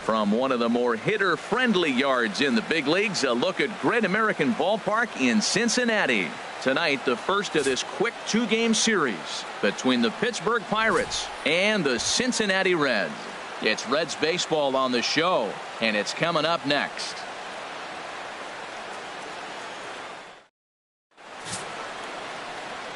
From one of the more hitter-friendly yards in the big leagues, a look at Great American Ballpark in Cincinnati. Tonight, the first of this quick two-game series between the Pittsburgh Pirates and the Cincinnati Reds. It's Reds baseball on the show, and it's coming up next.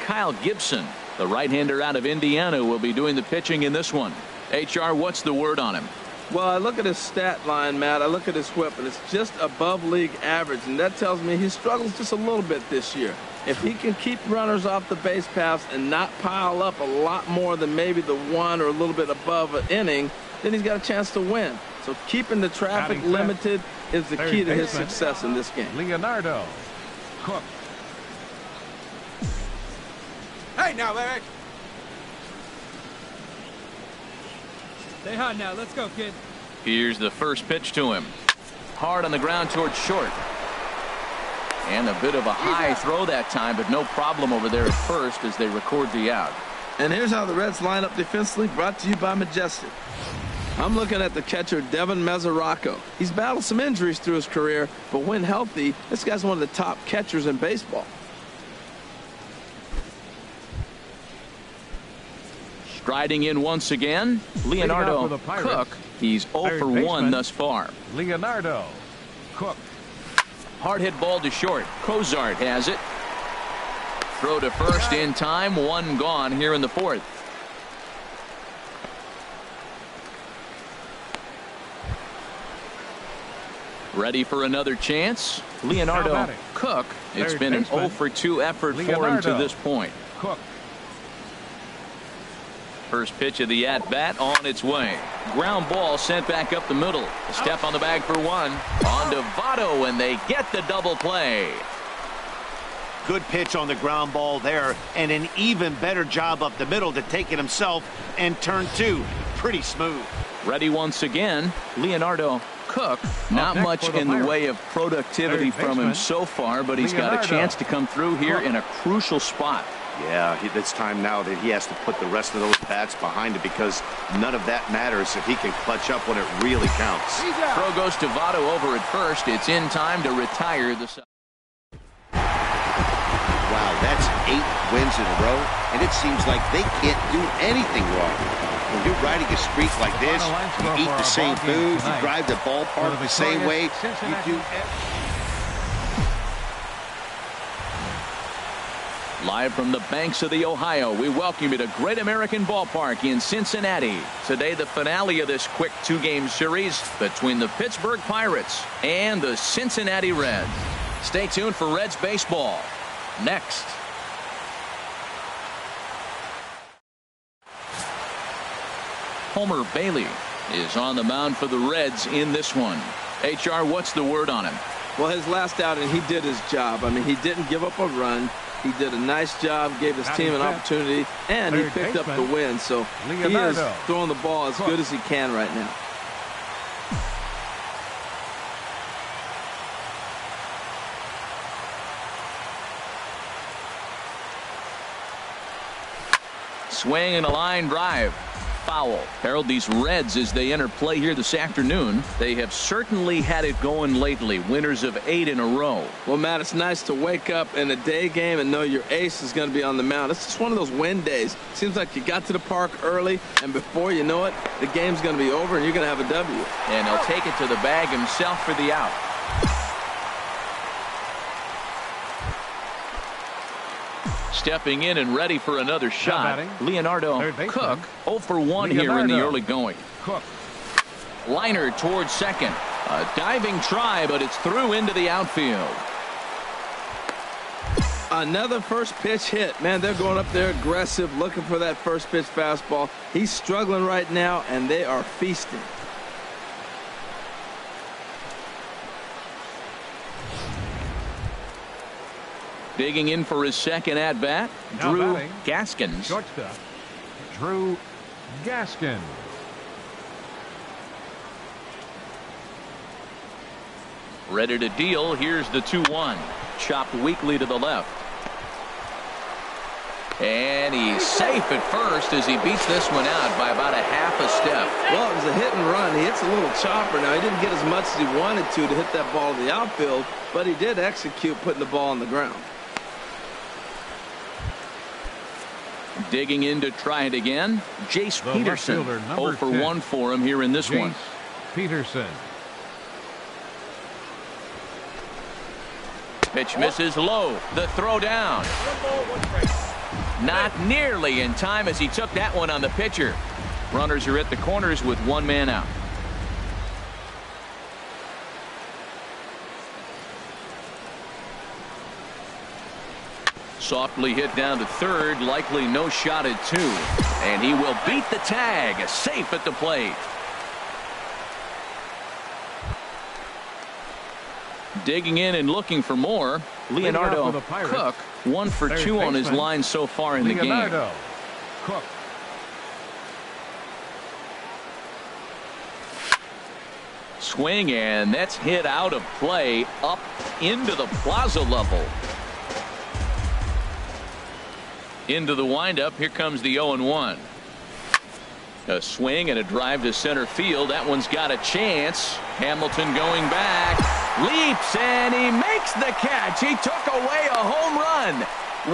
Kyle Gibson, the right-hander out of Indiana, will be doing the pitching in this one. HR, what's the word on him? Well, I look at his stat line, Matt. I look at his whip, and it's just above league average, and that tells me he struggles just a little bit this year. If he can keep runners off the base paths and not pile up a lot more than maybe the one or a little bit above an inning, then he's got a chance to win. So keeping the traffic limited is the key to his success in this game. Leonardo Cook. Hey, now, Larry. Stay hot now. Let's go, kid. Here's the first pitch to him. Hard on the ground towards short. And a bit of a high throw that time, but no problem over there at first as they record the out. And here's how the Reds line up defensively, brought to you by Majestic. I'm looking at the catcher, Devin Mesoraco. He's battled some injuries through his career, but when healthy, this guy's one of the top catchers in baseball. Striding in once again, Leonardo Cook. He's 0 for 1 thus far. Leonardo Cook. Hard hit ball to short. Cozart has it. Throw to first in time. One gone here in the fourth. Ready for another chance. Leonardo Cook. It's been an 0 for 2 effort for him to this point. Cook. First pitch of the at-bat on its way. Ground ball sent back up the middle. A step on the bag for one. On to Votto, and they get the double play. Good pitch on the ground ball there, and an even better job up the middle to take it himself and turn two. Pretty smooth. Ready once again. Leonardo Cook. Not much in the way of productivity from him so far, but he's got a chance to come through here in a crucial spot. Yeah, it's time now that he has to put the rest of those bats behind it, because none of that matters if he can clutch up when it really counts. Throw goes to Votto over at first. It's in time to retire the side. Wow, that's 8 wins in a row, and it seems like they can't do anything wrong. When you're riding a streak like this, you eat the same food, you drive the ballpark the same way, you do. Live from the banks of the Ohio, we welcome you to Great American Ballpark in Cincinnati. Today, the finale of this quick two-game series between the Pittsburgh Pirates and the Cincinnati Reds. Stay tuned for Reds baseball next. Homer Bailey is on the mound for the Reds in this one. HR, what's the word on him? Well, his last outing, he did his job. I mean, he didn't give up a run. He did a nice job, gave his team an opportunity, and he picked up the win. So he is throwing the ball as good as he can right now. Swing and a line drive. Foul. Harold, these Reds, as they enter play here this afternoon, they have certainly had it going lately. Winners of 8 in a row. Well, Matt, it's nice to wake up in a day game and know your ace is going to be on the mound. It's just one of those win days. Seems like you got to the park early, and before you know it, the game's going to be over and you're going to have a W. And he'll take it to the bag himself for the out. Stepping in and ready for another shot, Leonardo Cook. 0 for 1 here in the early going. Cook. Liner towards second. A diving try, but it's through into the outfield. Another first pitch hit. Man, they're going up there aggressive, looking for that first pitch fastball. He's struggling right now, and they are feasting. Digging in for his second at-bat, Drew Gaskins. Shortstop, Drew Gaskins. Ready to deal. Here's the 2-1. Chopped weakly to the left. And he's safe at first as he beats this one out by about a half a step. Well, it was a hit and run. He hits a little chopper. Now, he didn't get as much as he wanted to hit that ball to the outfield, but he did execute putting the ball on the ground. Digging in to try it again, Jace Peterson. 0 for 1 for him here in this one. Peterson. Pitch misses low. The throw down. Not nearly in time as he took that one on the pitcher. Runners are at the corners with one man out. Softly hit down to third, likely no shot at 2. And he will beat the tag, safe at the plate. Digging in and looking for more, Leonardo Cook, 1 for 2 on his line so far in the game. Cook. Swing, and that's hit out of play up into the plaza level. Into the windup. Here comes the 0-1. A swing and a drive to center field. That one's got a chance. Hamilton going back. Leaps, and he makes the catch. He took away a home run.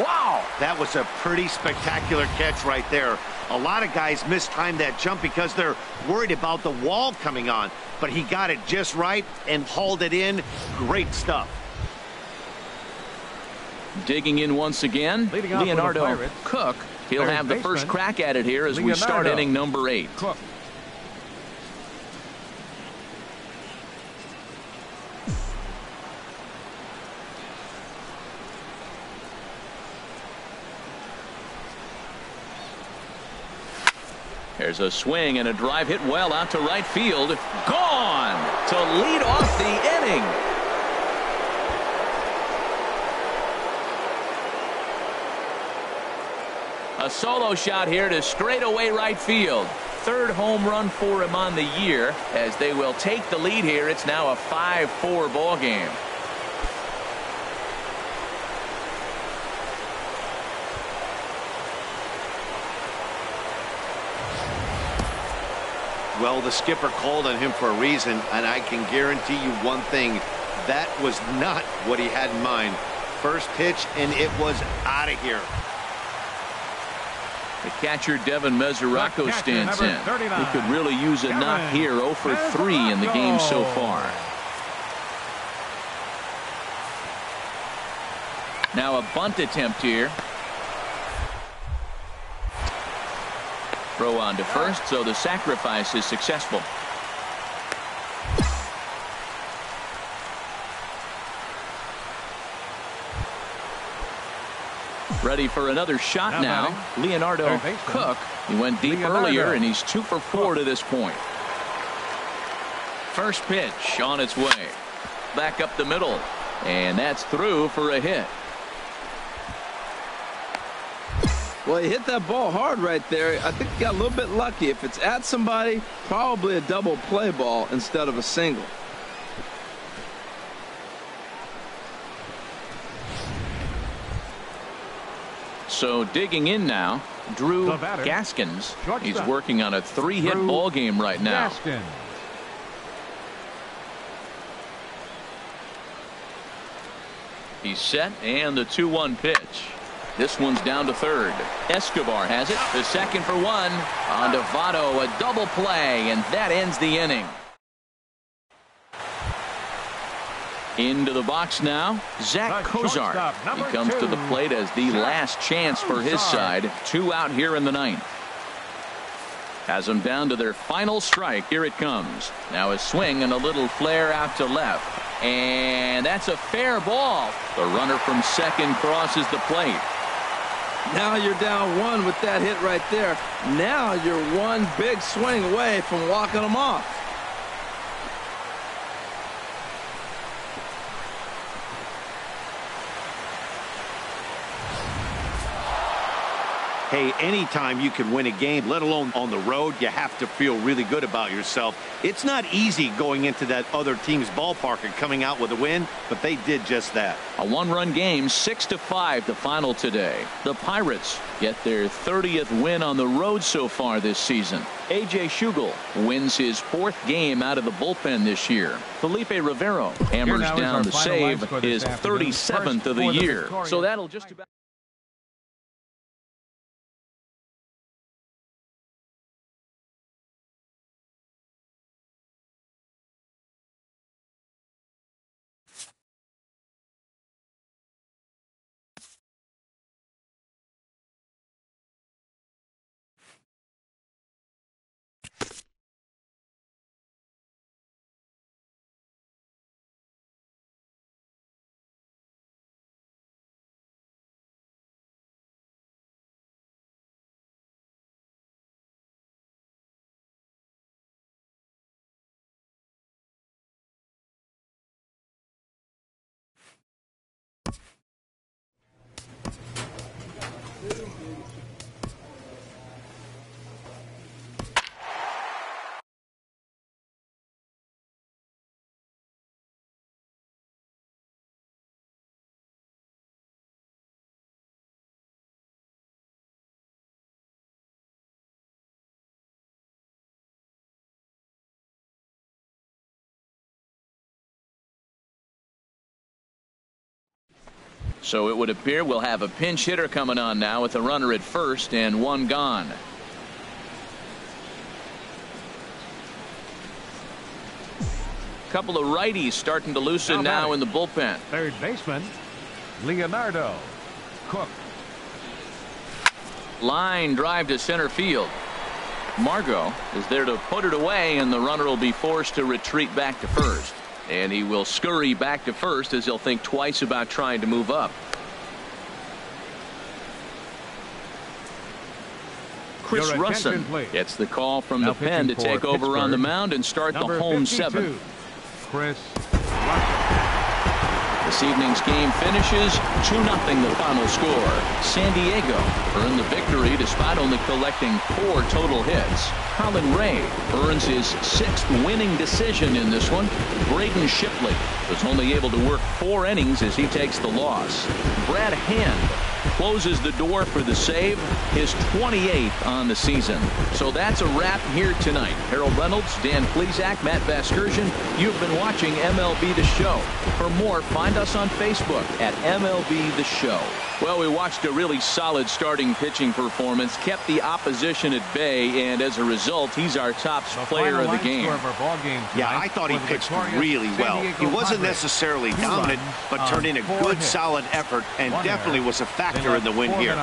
Wow. That was a pretty spectacular catch right there. A lot of guys mistime that jump because they're worried about the wall coming on. But he got it just right and hauled it in. Great stuff. Digging in once again, Leonardo Cook. He'll have the first crack at it here as we start inning number 8. Cook. There's a swing and a drive hit well out to right field. Gone to lead off the inning. A solo shot here to straightaway right field. Third home run for him on the year as they will take the lead here. It's now a 5-4 ball game. Well, the skipper called on him for a reason, and I can guarantee you one thing. That was not what he had in mind. First pitch, and it was out of here. The catcher, Devin Mesoraco, stands in. He could really use a knock here. 0 for 3 in the game so far. Now a bunt attempt here. Throw on to first, so the sacrifice is successful. Ready for another shot now. Leonardo Cook. He went deep earlier, and he's 2 for 4 to this point. First pitch on its way. Back up the middle. And that's through for a hit. Well, he hit that ball hard right there. I think he got a little bit lucky. If it's at somebody, probably a double play ball instead of a single. So digging in now, Drew Gaskins. He's working on a 3-hit ball game right now. Gaskins. He's set, and the 2-1 pitch. This one's down to third. Escobar has it. The second for 1. On to Votto, a double play, and that ends the inning. Into the box now, Zach Kozar. He comes to the plate as the last chance for his side. 2 out here in the 9th. Has them down to their final strike. Here it comes. Now a swing and a little flare out to left. And that's a fair ball. The runner from second crosses the plate. Now you're down 1 with that hit right there. Now you're one big swing away from walking them off. Hey, anytime you can win a game, let alone on the road, you have to feel really good about yourself. It's not easy going into that other team's ballpark and coming out with a win, but they did just that. A one-run game, 6-5 the final today. The Pirates get their 30th win on the road so far this season. A.J. Schugel wins his 4th game out of the bullpen this year. Felipe Rivero hammers down the save, his 37th of the year. So that'll just about... So it would appear we'll have a pinch hitter coming on now with a runner at first and one gone. Couple of righties starting to loosen now in the bullpen. Third baseman, Leonardo Cook. Line drive to center field. Margot is there to put it away, and the runner will be forced to retreat back to first. And he will scurry back to first as he'll think twice about trying to move up. Chris Russin gets the call from the pen to take over on the mound and start the home 7th. Chris Russin. This evening's game finishes 2-0 the final score. San Diego earned the victory despite only collecting 4 total hits. Colin Ray earns his 6th winning decision in this one. Braden Shipley was only able to work 4 innings as he takes the loss. Brad Hand closes the door for the save, his 28th on the season. So that's a wrap here tonight. Harold Reynolds, Dan Plesac, Matt Vasgersian. You've been watching MLB The Show. For more, find us on Facebook at MLB The Show. Well, we watched a really solid starting pitching performance, kept the opposition at bay, and as a result, he's our top player of the game. Yeah, I thought he pitched really well. He wasn't necessarily dominant, but turned in a good, solid effort and definitely was a factor in the win here.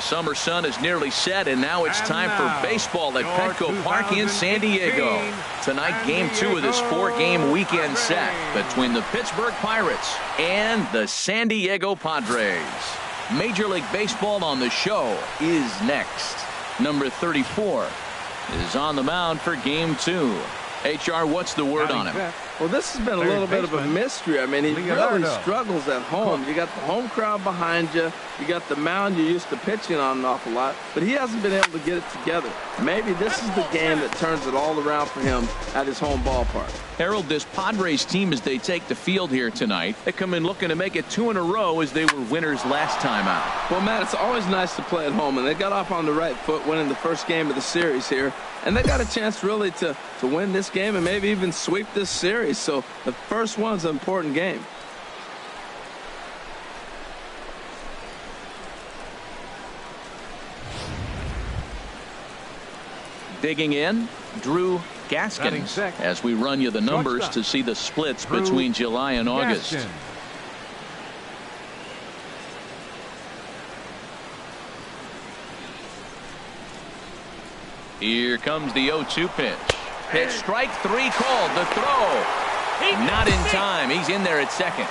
Summer sun is nearly set, and now it's time for baseball at Petco Park in San Diego. Tonight, Game 2 of this 4-game weekend set between the Pittsburgh Pirates and the San Diego Padres. Major League Baseball on the show is next. Number 34 is on the mound for Game 2. HR, what's the word on him? Well, this has been a little bit of a mystery. I mean, he really struggles at home. You got the home crowd behind you. You got the mound you're used to pitching on an awful lot. But he hasn't been able to get it together. Maybe this is the game that turns it all around for him at his home ballpark. Harold, this Padres team, as they take the field here tonight, they come in looking to make it 2 in a row as they were winners last time out. Well, Matt, it's always nice to play at home, and they got off on the right foot winning the first game of the series here. And they got a chance really to win this game and maybe even sweep this series. So the first one's an important game. Digging in, Drew Gaskins, as we run you the numbers to see the splits between July and August. Here comes the 0-2 pitch. Pitch, strike 3 called. The throw. Not in time. He's in there at second.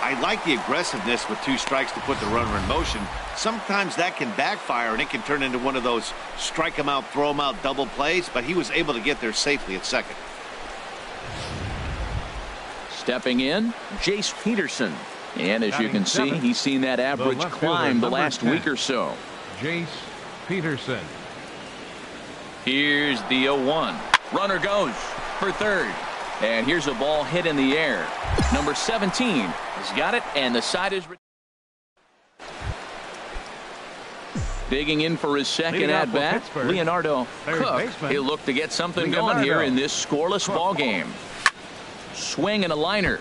I like the aggressiveness with 2 strikes to put the runner in motion. Sometimes that can backfire, and it can turn into one of those strike him out, throw him out double plays, but he was able to get there safely at second. Stepping in, Jace Peterson. And as you can see, he's seen that average climb the last week or so. Jace Peterson. Here's the 0-1. Runner goes for third. And here's a ball hit in the air. Number 17 has got it, and the side is digging in for his second at bat. Leonardo Cook. He'll look to get something going here in this scoreless ball game. Swing and a liner.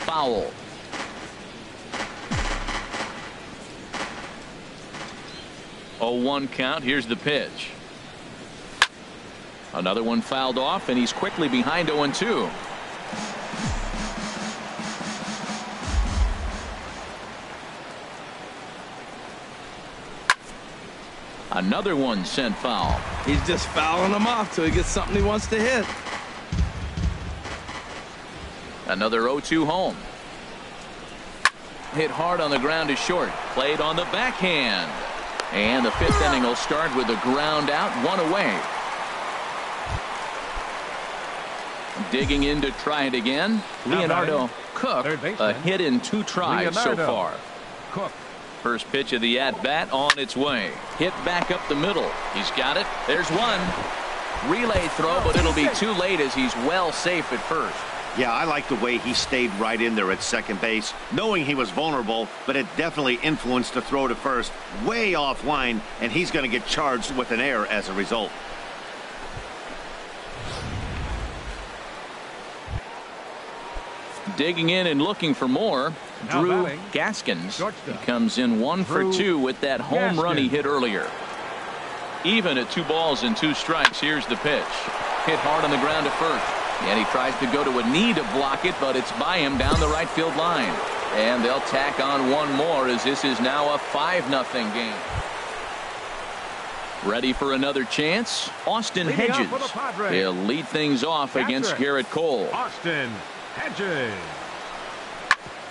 Foul. Oh, 1 count. Here's the pitch. Another one fouled off, and he's quickly behind 0-2. Another one sent foul. He's just fouling them off till he gets something he wants to hit. Another 0-2 home. Hit hard on the ground to short. Played on the backhand. And the 5th inning will start with a ground out, 1 away. Digging in to try it again. Leonardo Cook, a hit in 2 tries so far. Cook. First pitch of the at-bat on its way. Hit back up the middle. He's got it. There's one. Relay throw, but it'll be too late as he's well safe at first. Yeah, I like the way he stayed right in there at second base, knowing he was vulnerable, but it definitely influenced the throw to first. Way offline, and he's going to get charged with an error as a result. Digging in and looking for more. Drew Gaskins. He comes in 1 for 2 with that home run he hit earlier. Even at 2 balls and 2 strikes. Here's the pitch. Hit hard on the ground to first. And he tries to go to a knee to block it, but it's by him down the right field line. And they'll tack on one more as this is now a 5-0 game. Ready for another chance? Austin Hedges. He'll lead things off against Garrett Cole. Austin Hedges.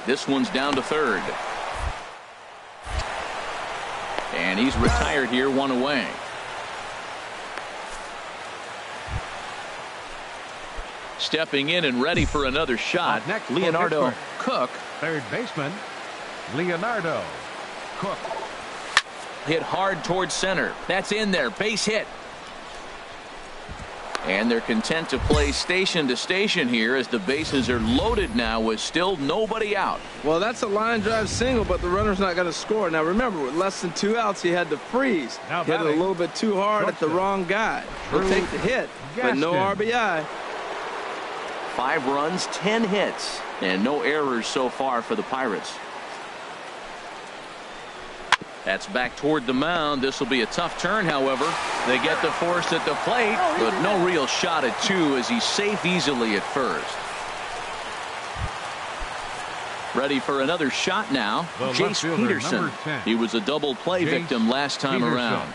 This one's down to third. And he's retired here, 1 away. Stepping in and ready for another shot, Leonardo Cook. Third baseman, Leonardo Cook. Hit hard towards center. That's in there. Base hit. And they're content to play station to station here as the bases are loaded now with still nobody out. Well, that's a line drive single, but the runner's not going to score. Now, remember, with less than 2 outs, he had to freeze. Hit it a little bit too hard at the wrong guy. He'll take the hit, but no RBI. 5 runs, 10 hits, and no errors so far for the Pirates. That's back toward the mound. This will be a tough turn, however. They get the force at the plate, but no real shot at 2 as he's safe easily at first. Ready for another shot now. Jace Peterson. He was a double play victim last time around.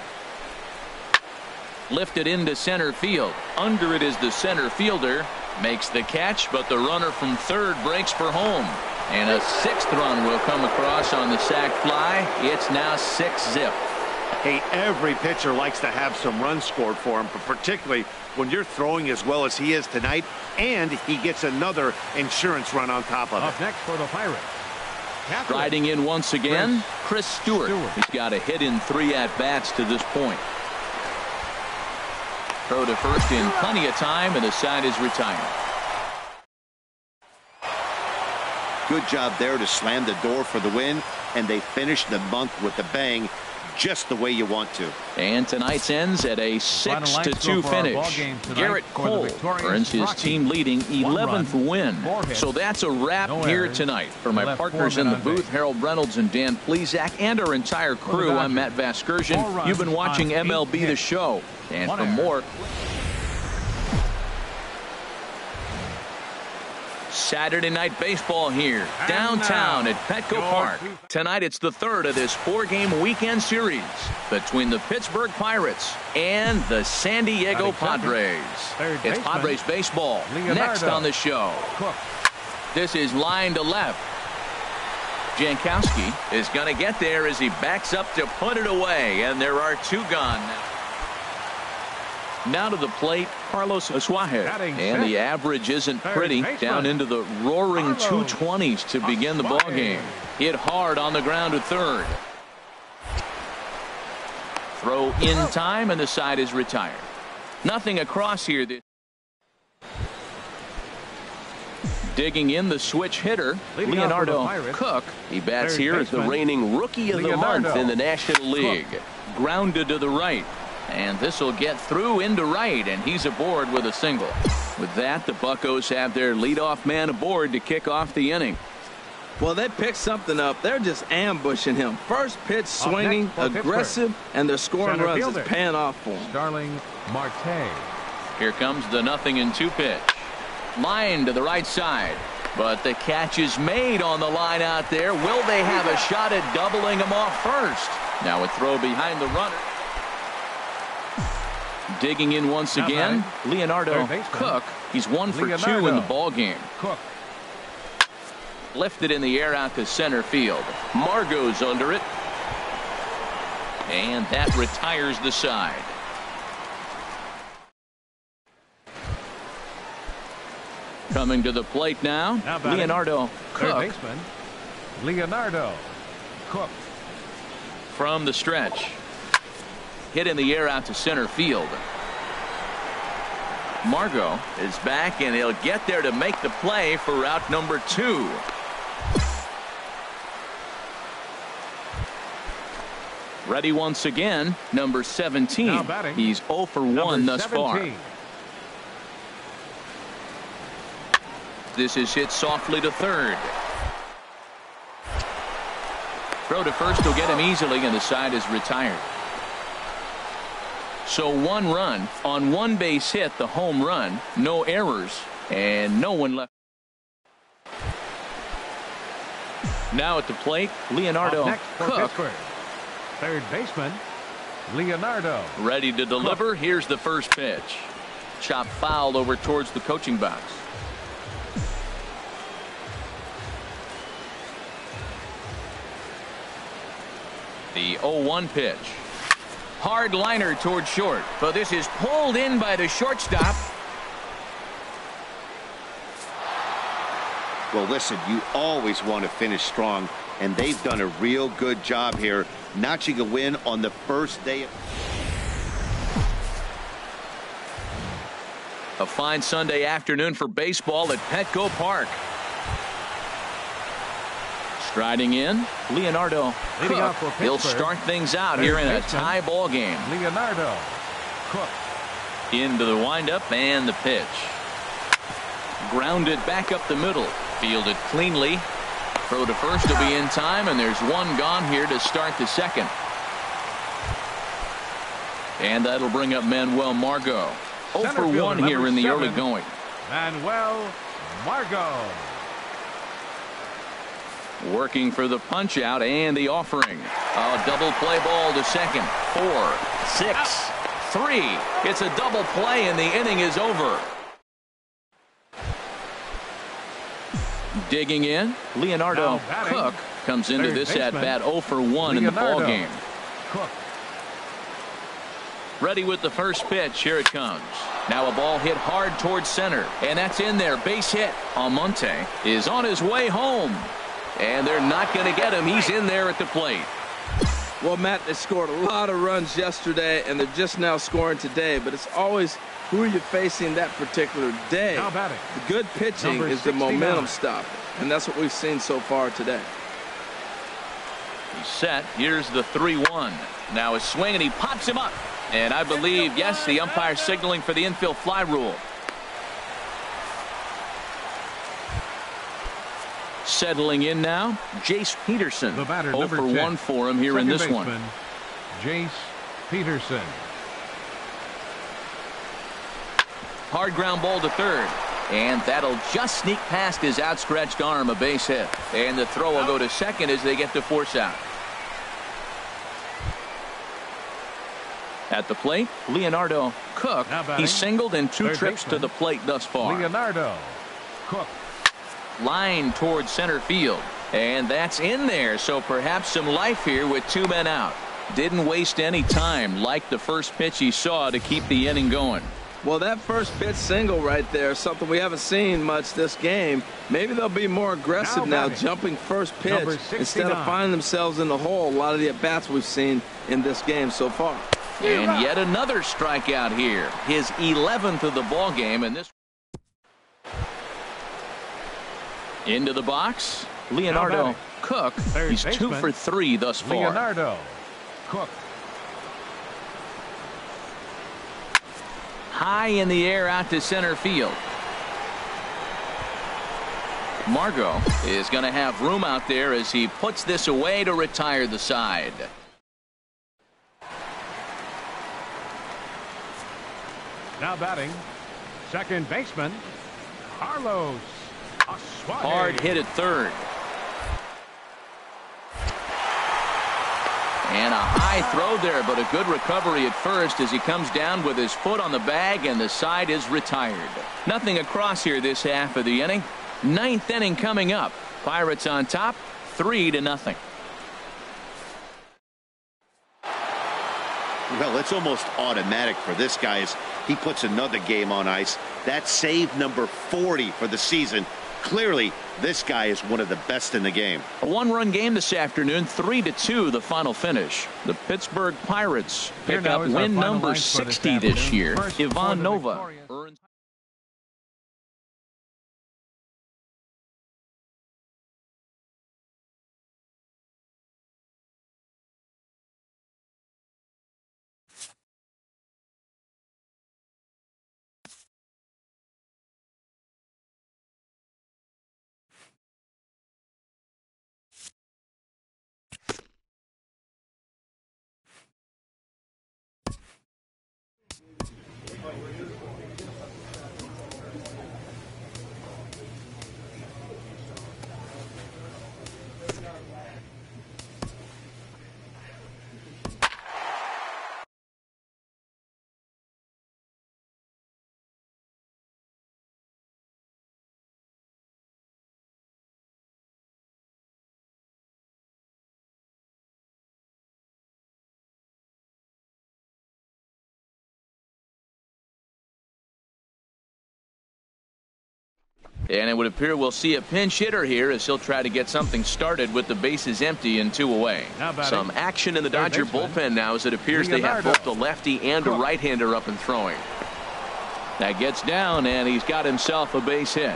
Lifted into center field. Under it is the center fielder. Makes the catch, but the runner from third breaks for home. And a 6th run will come across on the sac fly. It's now 6-0. Hey, every pitcher likes to have some runs scored for him, but particularly when you're throwing as well as he is tonight, and he gets another insurance run on top of it. Up next for the Pirates. Riding in once again, Chris Stewart. He's got a hit in 3 at-bats to this point. Throw to first in plenty of time, and the side is retired. Good job there to slam the door for the win, and they finish the month with a bang, just the way you want to. And tonight's ends at a 6-2 finish. Garrett Cole earns his team leading 11th win. So that's a wrap here tonight. For my partners in the booth, Harold Reynolds and Dan Plesac, and our entire crew, I'm Matt Vasgersian. You've been watching MLB The Show. And for more Saturday night baseball here downtown at Petco Park. Tonight it's the 3rd of this 4-game weekend series between the Pittsburgh Pirates and the San Diego Padres. It's Padres baseball next on the show. This is line to left. Jankowski is going to get there as he backs up to put it away, and there are 2 gone now. Now to the plate, Carlos Asuaje. And the average isn't pretty. Down into the roaring 220s to begin the ball game. Hit hard on the ground to third. Throw in time, and the side is retired. Nothing across here. Digging in the switch hitter, Leonardo Cook. He bats here as the reigning Rookie of the Month in the National League. Grounded to the right. And this will get through into right, and he's aboard with a single. With that, the Buccos have their leadoff man aboard to kick off the inning. Well, they picked something up. They're just ambushing him. First pitch swinging, aggressive, and they're scoring runs. It's paying off for him. Starling Marte. Here comes the 0-2 pitch. Line to the right side. But the catch is made on the line out there. Will they have a shot at doubling him off first? Now a throw behind the runner. Digging in once again, Leonardo Cook. He's 1 for 2 in the ball game. Cook. Lifted in the air out to center field. Margot's under it. And that retires the side. Coming to the plate now Leonardo Cook. Baseman, Leonardo Cook. From the stretch. Hit in the air out to center field. Margot is back, and he'll get there to make the play for route number 2. Ready once again, number 17. He's 0 for 1 thus far. This is hit softly to third. Throw to first will get him easily, and the side is retired. So 1 run on 1 base hit, the home run, no errors, and no one left. Now at the plate, Leonardo Cook. Third baseman, Leonardo. Ready to deliver. Here's the first pitch. Chop foul over towards the coaching box. The 0-1 pitch. Hard liner towards short, but this is pulled in by the shortstop. Well, listen, you always want to finish strong, and they've done a real good job here, notching a win on the first day. A fine Sunday afternoon for baseball at Petco Park. Striding in, Leonardo Cook. He'll start things out here in a tie ball game. Leonardo Cook. Into the windup and the pitch. Grounded back up the middle. Fielded cleanly. Throw to first will be in time, and there's 1 gone here to start the second. And that'll bring up Manuel Margot. 0 for 1 here in the early going. Manuel Margot. Working for the punch out and the offering. A double play ball to second. 4, 6, 3. It's a double play, and the inning is over. Digging in, Leonardo Cook comes into this at bat 0 for 1 in the ball game. Cook. Ready with the first pitch. Here it comes. Now a ball hit hard towards center, and that's in there. Base hit. Almonte is on his way home. And they're not going to get him. He's in there at the plate. Well, Matt, they scored a lot of runs yesterday, and they're just now scoring today. But it's always who are you facing that particular day. The good pitching is the momentum stopper, and that's what we've seen so far today. He's set. Here's the 3-1. Now a swing, and he pops him up. And I believe, yes, the umpire signaling for the infield fly rule. Settling in now, Jace Peterson. 0 for 1 for him here in this one. Jace Peterson. Hard ground ball to third. And that'll just sneak past his outstretched arm, a base hit. And the throw will go to second as they get to force out. At the plate, Leonardo Cook. He's singled in 2 trips to the plate thus far. Leonardo Cook. Line towards center field, and that's in there, so perhaps some life here with 2 men out. Didn't waste any time, like the first pitch he saw, to keep the inning going. Well, that first pitch single right there is something we haven't seen much this game. Maybe they'll be more aggressive now jumping first pitch instead of finding themselves in the hole. A lot of the at-bats we've seen in this game so far. And yet another strikeout here. His 11th of the ball game, and this into the box. Leonardo Cook. He's 2 for 3 thus far. Leonardo Cook. High in the air out to center field. Margot is going to have room out there as he puts this away to retire the side. Now batting, second baseman, Carlos Asuaje. Hard hit at third. And a high throw there, but a good recovery at first as he comes down with his foot on the bag, and the side is retired. Nothing across here this half of the inning. 9th inning coming up. Pirates on top, 3-0. Well, it's almost automatic for this guy as he puts another game on ice. That's save number 40 for the season. Clearly, this guy is one of the best in the game. A 1-run game this afternoon, 3-2 the final finish. The Pittsburgh Pirates pick up win number 60 this year. Ivan Nova earns. And it would appear we'll see a pinch hitter here as he'll try to get something started with the bases empty and 2 away. Some action in the Dodger bullpen now as it appears they have both a lefty and a right-hander up and throwing. That gets down, and he's got himself a base hit.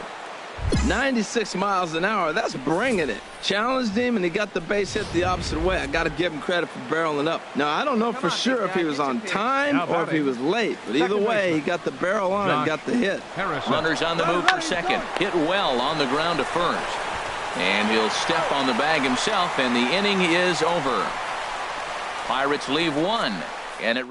96 miles an hour. That's bringing it. Challenged him, and he got the base hit the opposite way. I got to give him credit for barreling up. Now, I don't know for sure if he was on time or if he was late, but either way, he got the barrel on and got the hit. Runners on the move for second. Hit well on the ground to first. And he'll step on the bag himself, and the inning is over. Pirates leave 1, and it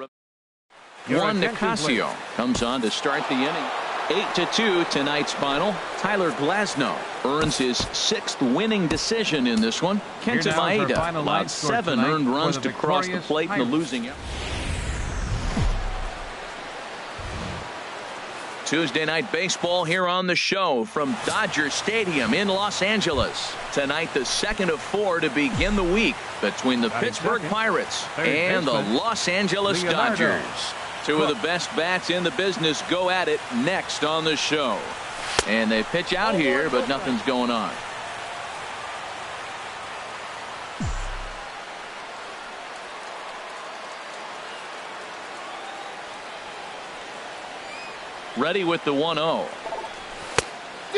Juan Nicasio comes on to start the inning. 8-2 tonight's final. Tyler Glasnow earns his 6th winning decision in this one. Kenta Maeda allowed 7 earned runs to cross the plate in the losing effort. Tuesday night baseball here on the show from Dodger Stadium in Los Angeles. Tonight, the second of 4 to begin the week between the Pittsburgh Pirates and the Los Angeles Dodgers. 2 of the best bats in the business go at it next on the show. And they pitch out here, but nothing's going on. Ready with the 1-0.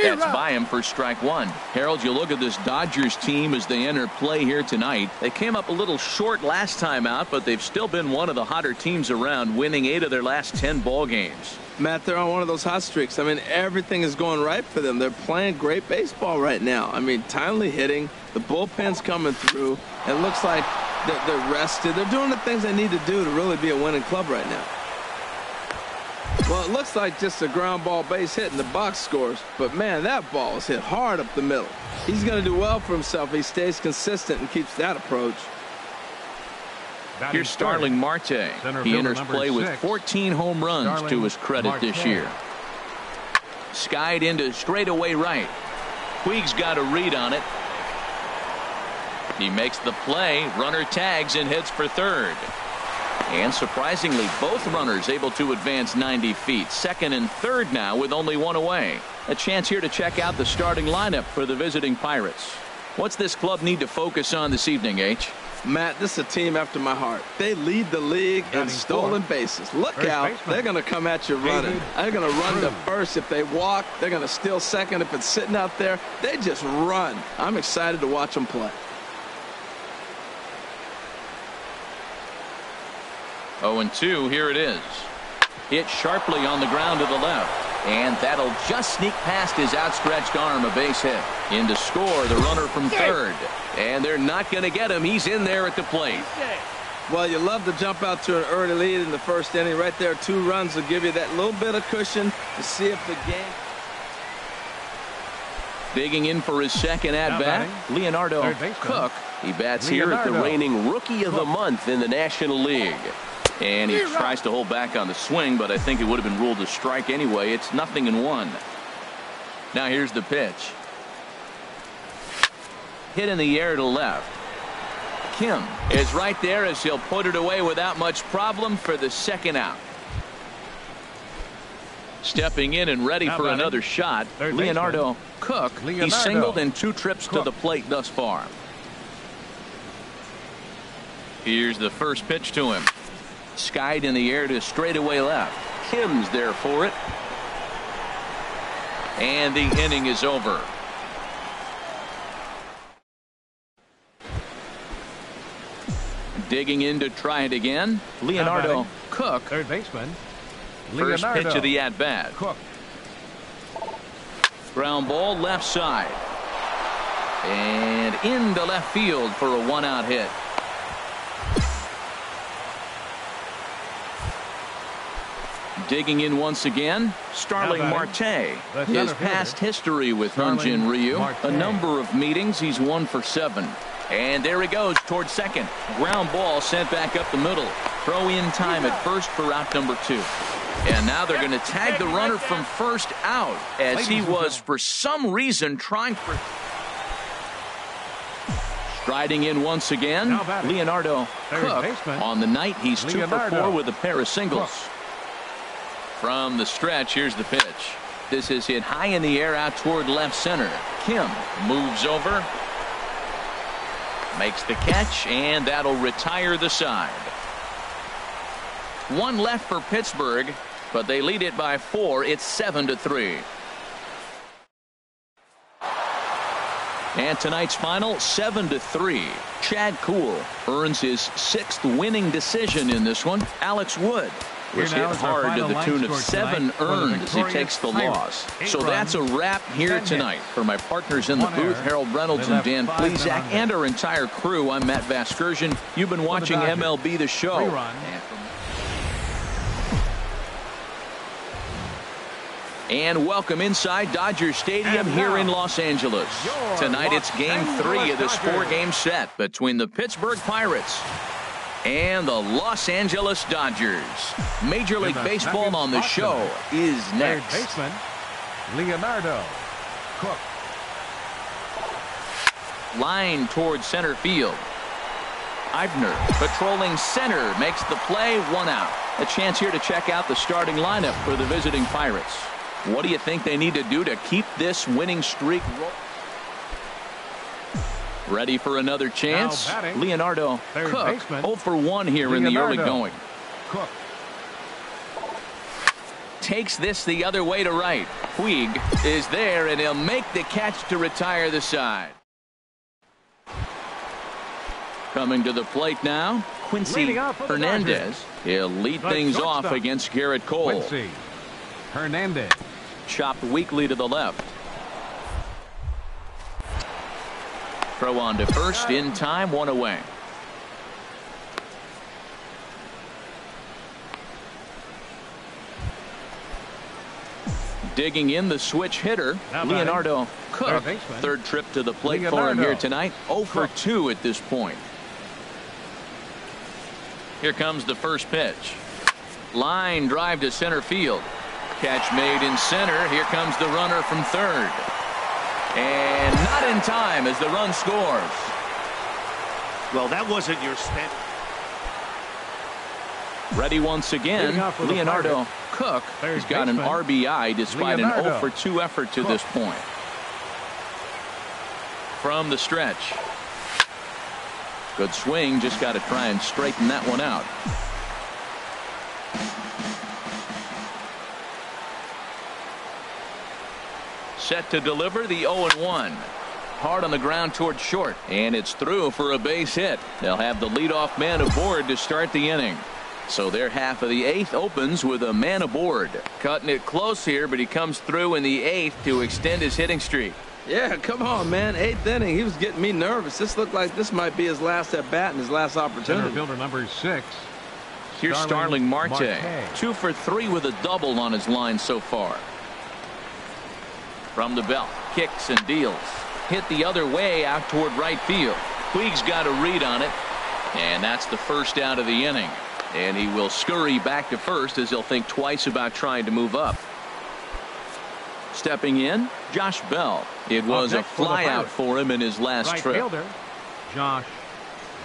That's by him for strike 1. Harold, you look at this Dodgers team as they enter play here tonight. They came up a little short last time out, but they've still been one of the hotter teams around, winning 8 of their last 10 ball games. Matt, they're on one of those hot streaks. I mean, everything is going right for them. They're playing great baseball right now. I mean, timely hitting. The bullpen's coming through. It looks like they're rested. They're doing the things they need to do to really be a winning club right now. Well, it looks like just a ground ball base hit in the box scores, but man, that ball is hit hard up the middle. He's going to do well for himself if he stays consistent and keeps that approach. Here's Starling Marte. He enters play with 14 home runs to his credit this year. Skied into straightaway right. Puig's got a read on it. He makes the play. Runner tags and hits for third. And surprisingly, both runners able to advance 90 feet. Second and third now with only one away. A chance here to check out the starting lineup for the visiting Pirates. What's this club need to focus on this evening, H? Matt, this is a team after my heart. They lead the league in stolen bases. Look out. They're going to come at you running. They're going to run to first if they walk. They're going to steal second if it's sitting out there. They just run. I'm excited to watch them play. 0-2, here it is. Hit sharply on the ground to the left. And that'll just sneak past his outstretched arm, a base hit. In to score, the runner from third. And they're not going to get him. He's in there at the plate. Well, you love to jump out to an early lead in the first inning. Right there, 2 runs will give you that little bit of cushion to see if the game... Digging in for his second at-bat, Leonardo Cook. He bats here at the reigning Rookie of the Month in the National League. And he tries to hold back on the swing, but I think it would have been ruled a strike anyway. It's 0-1. Now here's the pitch. Hit in the air to left. Kim is right there as he'll put it away without much problem for the second out. Stepping in and ready for another shot, Leonardo Cook. He's singled in 2 trips to the plate thus far. Here's the first pitch to him. Skied in the air to straightaway left. Kim's there for it. And the inning is over. Digging in to try it again, Leonardo Cook. Third baseman. First pitch of the at-bat. Cook. Ground ball left side. And into left field for a 1-out hit. Digging in once again, Starling Marte. His past history with Hyunjin Ryu. A number of meetings. He's 1 for 7. And there he goes towards second. Ground ball sent back up the middle. Throw in time at first for out number 2. And now they're going to tag the runner from first out as he was for some reason trying for... Striding in once again, Leonardo Cook. On the night, he's 2 for 4 with a pair of singles. From the stretch, here's the pitch. This is hit high in the air out toward left center. Kim moves over, makes the catch, and that'll retire the side. 1 left for Pittsburgh, but they lead it by 4. It's 7-3. And tonight's final, 7-3. Chad Kuhl earns his 6th winning decision in this one. Alex Wood was hit hard to the tune of 7 earned as he takes the loss. So that's a wrap here tonight. For my partners in the booth, Harold Reynolds and Dan Plesac, and our entire crew, I'm Matt Vasgersian. You've been watching MLB The Show. And welcome inside Dodger Stadium here in Los Angeles. Tonight it's Game 3 of this 4-game set between the Pittsburgh Pirates and the Los Angeles Dodgers. Major League Baseball on the show is next. Third baseman, Leonardo Cook. Line towards center field. Eibner patrolling center makes the play, 1 out. A chance here to check out the starting lineup for the visiting Pirates. What do you think they need to do to keep this winning streak rolling? Ready for another chance? Leonardo Cook, 0 for 1 here in the early going. Cook takes this the other way to right. Puig is there, and he'll make the catch to retire the side. Coming to the plate now, Quincy Hernandez. He'll lead things off against Garrett Cole. Quincy Hernandez. Chopped weakly to the left. Throw on to first in time, 1 away. Digging in the switch hitter, Leonardo Cook. Third trip to the plate for him here tonight. 0 for 2 at this point. Here comes the first pitch. Line drive to center field. Catch made in center. Here comes the runner from third. And not in time as the run scores. Well, that wasn't your stand. Ready once again, Leonardo Cook has got an RBI despite an 0 for 2 effort to this point. From the stretch. Good swing, just got to try and straighten that one out. Set to deliver the 0-1. Hard on the ground toward short, and it's through for a base hit. They'll have the leadoff man aboard to start the inning. So their half of the 8th opens with a man aboard. Cutting it close here, but he comes through in the 8th to extend his hitting streak. Yeah, come on, man. 8th inning. He was getting me nervous. This looked like this might be his last at bat and his last opportunity. Center fielder number 6. Here's Starling Marte. 2 for 3 with a double on his line so far. From the belt, kicks and deals. Hit the other way out toward right field. Puig's got a read on it, and that's the first out of the inning. And he will scurry back to first as he'll think twice about trying to move up. Stepping in, Josh Bell. It was a flyout for him in his last trip. Fielder, Josh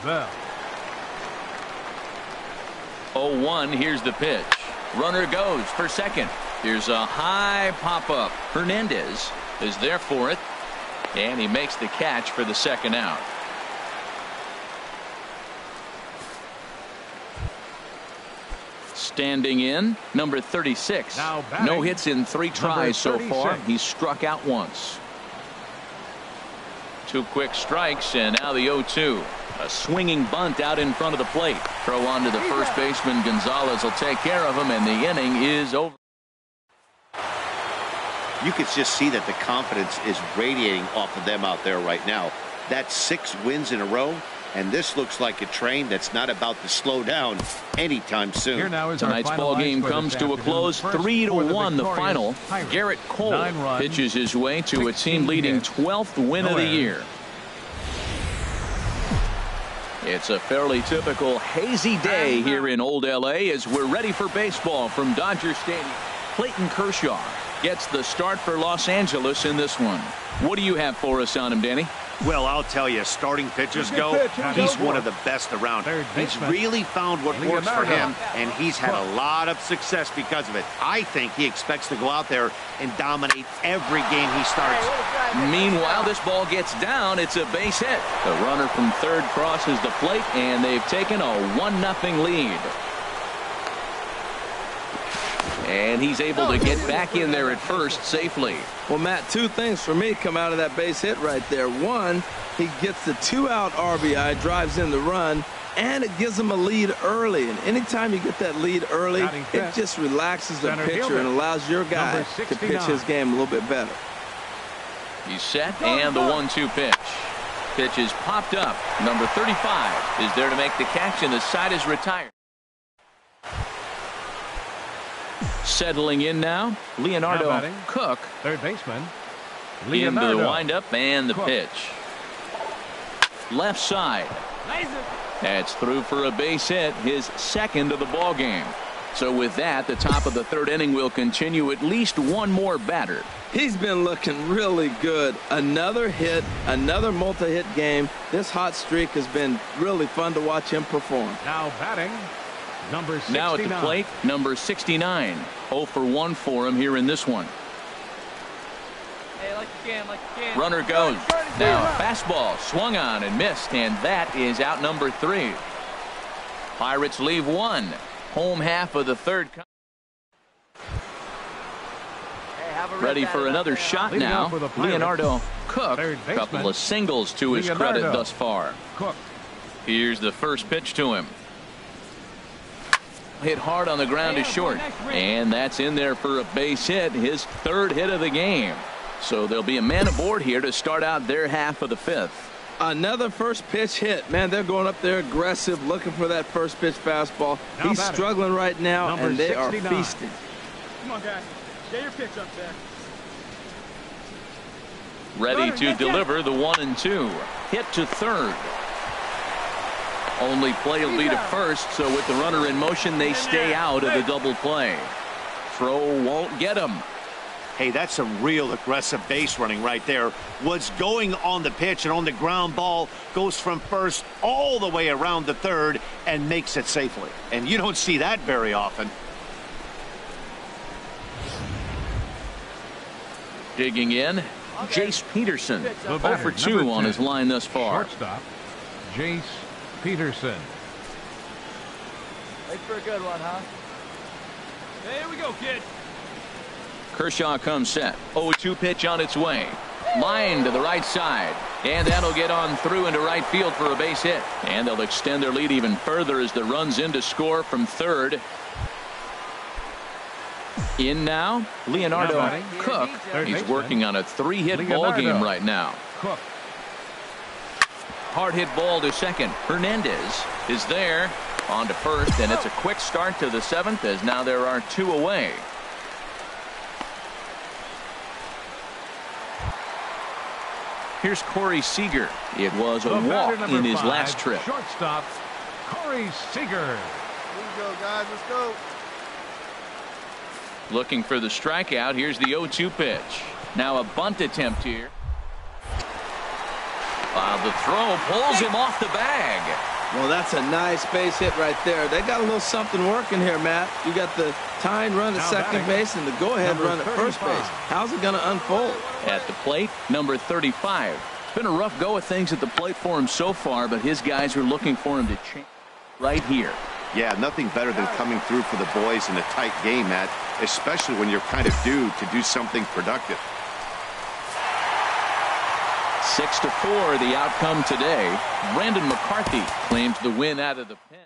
Bell. 0-1, here's the pitch. Runner goes for second. Here's a high pop-up. Hernandez is there for it, and he makes the catch for the second out. Standing in, number 36. No hits in 3 tries so far. He's struck out once. 2 quick strikes, and now the 0-2. A swinging bunt out in front of the plate. Throw on to the first baseman. Gonzalez will take care of him, and the inning is over. You could just see that the confidence is radiating off of them out there right now. That's 6 wins in a row, and this looks like a train that's not about to slow down anytime soon. Tonight's ball game comes to a close, 3-1 the final. Garrett Cole pitches his way to a team-leading 12th win of the year. It's a fairly typical hazy day here in Old L.A. as we're ready for baseball from Dodger Stadium. Clayton Kershaw gets the start for Los Angeles in this one. What do you have for us on him, Danny? Well, I'll tell you, starting pitchers go, he's one of the best around. He's really found what works for him, and he's had a lot of success because of it. I think he expects to go out there and dominate every game he starts. Meanwhile, this ball gets down. It's a base hit. The runner from third crosses the plate, and they've taken a 1-0 lead. And he's able to get back in there at first safely. Well, Matt, 2 things for me come out of that base hit right there. 1, he gets the 2-out RBI, drives in the run, and it gives him a lead early. And anytime you get that lead early, it just relaxes the pitcher and allows your guy to pitch his game a little bit better. He's set, and the 1-2 pitch. Pitch is popped up. Number 35 is there to make the catch, and the side is retired. Settling in now, Leonardo Cook. Third baseman. Into the windup and the pitch. Left side. That's through for a base hit, his second of the ball game. So with that, the top of the 3rd inning will continue at least one more batter. He's been looking really good. Another hit, another multi-hit game. This hot streak has been really fun to watch him perform. Now batting. Number 69. Now at the plate, number 69. 0 for 1 for him here in this one. Hey, like you can. Runner goes. Now fastball swung on and missed, and that is out number 3. Pirates leave 1. Home half of the 3rd. Ready for another shot now. Leonardo Cook. A couple of singles to his credit thus far. Here's the first pitch to him. Hit hard on the ground to short, and that's in there for a base hit, his 3rd hit of the game. So there'll be a man aboard here to start out their half of the 5th. Another first pitch hit. Man, they're going up there aggressive, looking for that first pitch fastball. He's struggling right now, and they are feasting. Come on, guys. Get your pitch up there. Ready to deliver the 1-2. Hit to third. Only play will be to first, so with the runner in motion, they stay out of the double play. Throw won't get him. Hey, that's some real aggressive base running right there. What's going on the pitch and on the ground ball goes from first all the way around the third and makes it safely. And you don't see that very often. Digging in, Jace Peterson. 0 for 2 on his line thus far. Shortstop, Jace Peterson. Wait for a good one, huh? There we go, kid. Kershaw comes set. 0-2 pitch on its way. Line to the right side. And that'll get on through into right field for a base hit. And they'll extend their lead even further as the run's in to score from third. In now, Leonardo Cook. He's working on a 3-hit ball game right now. Cook. Hard hit ball to second. Hernandez is there. On to first, and it's a quick start to the 7th as now there are 2 away. Here's Corey Seager. It was a walk in his last trip. Shortstop, Corey Seager. Here we go, guys. Let's go. Looking for the strikeout. Here's the 0-2 pitch. Now a bunt attempt here. The throw pulls him off the bag. Well, that's a nice base hit right there. They got a little something working here, Matt. You got the tying run at second base and the go-ahead run at first base. How's it going to unfold? At the plate, number 35. It's been a rough go of things at the plate for him so far, but his guys are looking for him to change right here. Yeah, nothing better than coming through for the boys in a tight game, Matt, especially when you're kind of due to do something productive. 6-4 the outcome today. Brandon McCarthy claims the win out of the pen.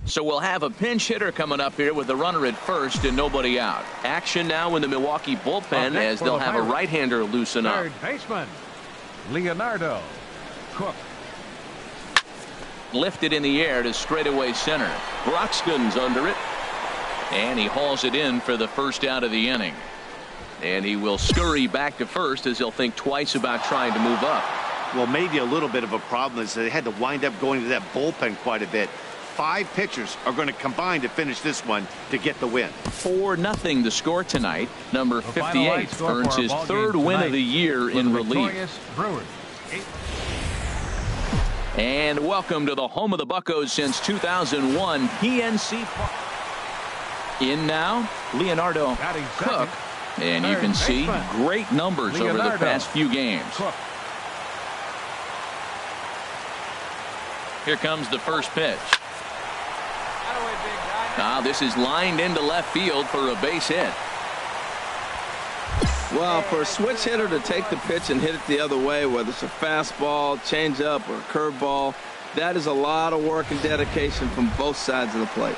So we'll have a pinch hitter coming up here with the runner at first and nobody out. Action now in the Milwaukee bullpen as they'll have a right-hander loosen up. Third baseman, Leonardo Cook. Lifted in the air to straightaway center. Broxton's under it. And he hauls it in for the first out of the inning. And he will scurry back to first as he'll think twice about trying to move up. Well, maybe a little bit of a problem is they had to wind up going to that bullpen quite a bit. 5 pitchers are going to combine to finish this one to get the win. 4-0 the score tonight. Number 58 earns his 3rd win of the year in relief. And welcome to the home of the Buccos since 2001, PNC Park. In now, Leonardo Cook. And you can see great numbers over the past few games. Here comes the first pitch. Now this is lined into left field for a base hit. Well, for a switch hitter to take the pitch and hit it the other way, whether it's a fastball, changeup, or a curveball, that is a lot of work and dedication from both sides of the plate.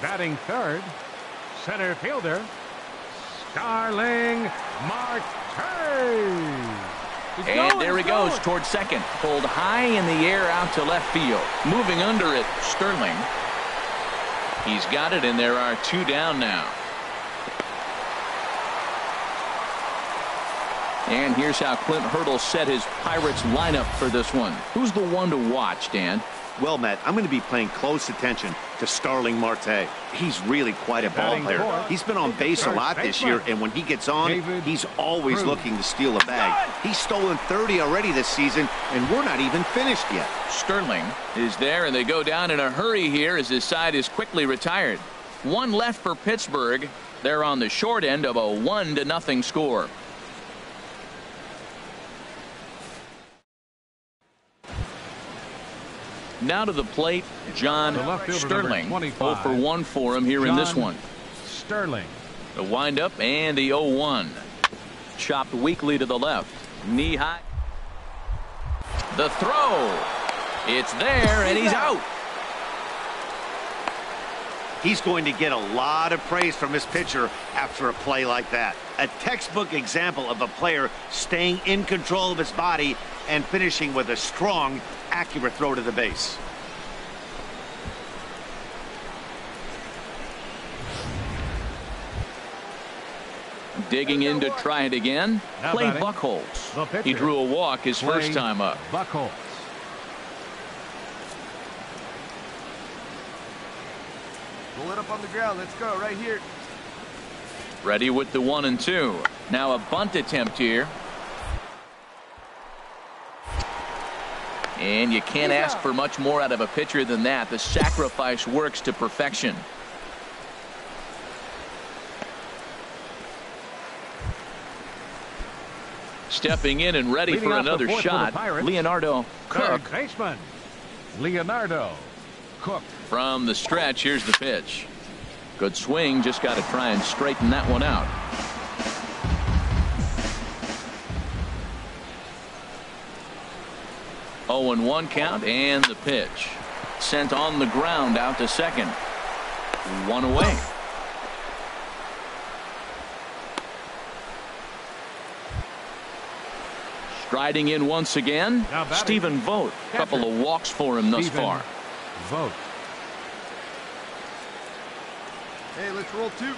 Batting third, center fielder, Starling Marte. And there he goes towards second. Pulled high in the air out to left field. Moving under it, Sterling. He's got it, and there are 2 down now. And here's how Clint Hurdle set his Pirates lineup for this one. Who's the one to watch, Dan? Well, Matt, I'm going to be paying close attention to Starling Marte. He's really quite a ball player. He's been on base a lot this year, and when he gets on, he's always looking to steal a bag. He's stolen 30 already this season, and we're not even finished yet. Sterling is there, and they go down in a hurry here as his side is quickly retired. One left for Pittsburgh. They're on the short end of a 1-0 score. Now to the plate, John Sterling. 0 for 1 for him here in this one. Sterling. The windup and the 0-1. Chopped weakly to the left. Knee high. The throw. It's there, and he's out. He's going to get a lot of praise from his pitcher after a play like that. A textbook example of a player staying in control of his body and finishing with a strong, accurate throw to the base. Digging in to try it again. Clay Buchholz. He drew a walk his first time up. Buchholz. Pull it up on the ground. Let's go right here. Ready with the 1 and 2. Now a bunt attempt here. And you can't ask for much more out of a pitcher than that. The sacrifice works to perfection. Stepping in and ready for another shot, Leonardo Cook. Baseman Leonardo Cook. From the stretch, here's the pitch. Good swing, just got to try and straighten that one out. Oh, and 1 count, and the pitch. Sent on the ground out to second. 1 away. Striding in once again, Stephen Vogt. Couple of walks for him thus far. Vogt. Hey, let's roll 2.